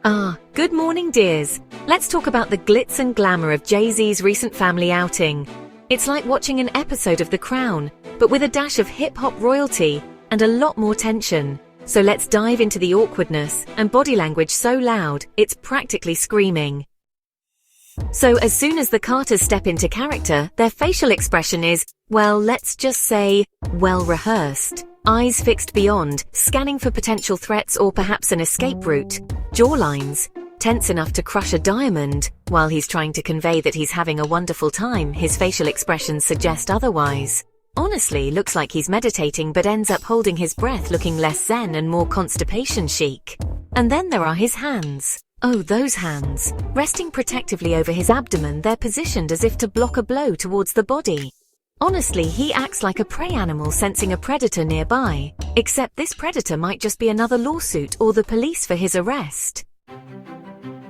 Good morning, dears. Let's talk about the glitz and glamour of Jay-Z's recent family outing. It's like watching an episode of The Crown, but with a dash of hip-hop royalty and a lot more tension. So let's dive into the awkwardness and body language so loud, it's practically screaming. So as soon as the Carters step into character, their facial expression is, well, let's just say, well-rehearsed. Eyes fixed beyond, scanning for potential threats or perhaps an escape route. Jawlines, tense enough to crush a diamond. While he's trying to convey that he's having a wonderful time, his facial expressions suggest otherwise. Honestly, looks like he's meditating but ends up holding his breath, looking less zen and more constipation chic. And then there are his hands. Oh, those hands. Resting protectively over his abdomen, they're positioned as if to block a blow towards the body. Honestly, he acts like a prey animal sensing a predator nearby, except this predator might just be another lawsuit or the police for his arrest.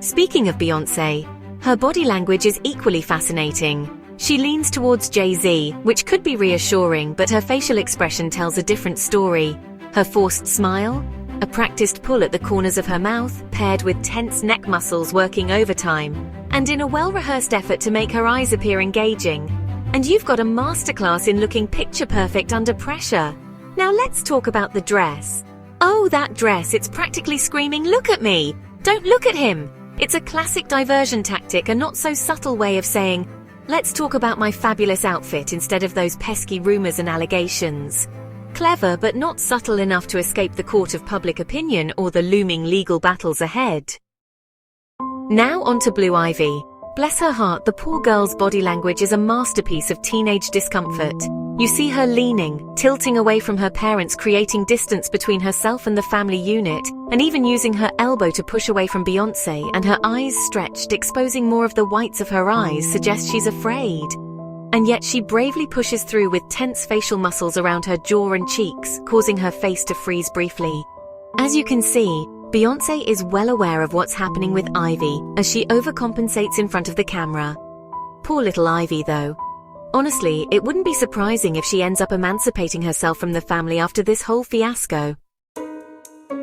Speaking of Beyoncé, her body language is equally fascinating. She leans towards Jay-Z, which could be reassuring, but her facial expression tells a different story. Her forced smile, a practiced pull at the corners of her mouth, paired with tense neck muscles working overtime, and in a well-rehearsed effort to make her eyes appear engaging. And you've got a masterclass in looking picture-perfect under pressure. Now let's talk about the dress. Oh, that dress, it's practically screaming, "Look at me! Don't look at him!" It's a classic diversion tactic, a not-so-subtle way of saying, let's talk about my fabulous outfit instead of those pesky rumors and allegations. Clever, but not subtle enough to escape the court of public opinion or the looming legal battles ahead. Now on to Blue Ivy. Bless her heart, the poor girl's body language is a masterpiece of teenage discomfort. You see her leaning, tilting away from her parents, creating distance between herself and the family unit, and even using her elbow to push away from Beyoncé, and her eyes stretched, exposing more of the whites of her eyes, suggests she's afraid. And yet she bravely pushes through with tense facial muscles around her jaw and cheeks, causing her face to freeze briefly. As you can see, Beyoncé is well aware of what's happening with Ivy as she overcompensates in front of the camera. Poor little Ivy, though. Honestly, it wouldn't be surprising if she ends up emancipating herself from the family after this whole fiasco.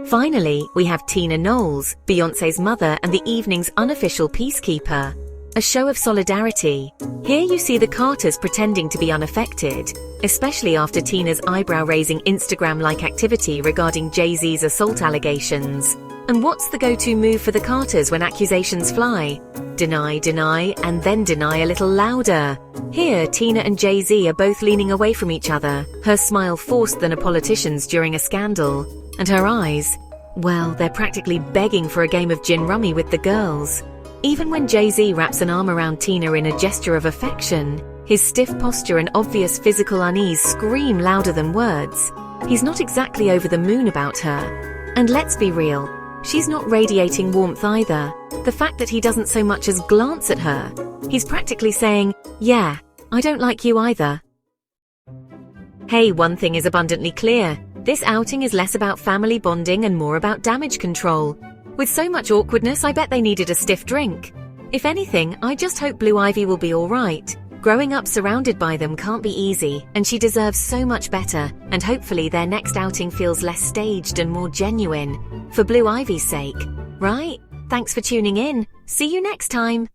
Finally, we have Tina Knowles, Beyoncé's mother and the evening's unofficial peacekeeper. A show of solidarity. Here you see the Carters pretending to be unaffected, especially after Tina's eyebrow-raising Instagram-like activity regarding Jay-Z's assault allegations. And what's the go-to move for the Carters when accusations fly? Deny, deny, and then deny a little louder. Here, Tina and Jay-Z are both leaning away from each other, her smile forced than a politician's during a scandal. And her eyes, well, they're practically begging for a game of gin rummy with the girls. Even when Jay-Z wraps an arm around Tina in a gesture of affection, his stiff posture and obvious physical unease scream louder than words. He's not exactly over the moon about her. And let's be real, she's not radiating warmth either. The fact that he doesn't so much as glance at her, he's practically saying, yeah, I don't like you either. Hey, one thing is abundantly clear. This outing is less about family bonding and more about damage control. With so much awkwardness, I bet they needed a stiff drink. If anything, I just hope Blue Ivy will be alright. Growing up surrounded by them can't be easy, and she deserves so much better, and hopefully their next outing feels less staged and more genuine. For Blue Ivy's sake. Right? Thanks for tuning in. See you next time.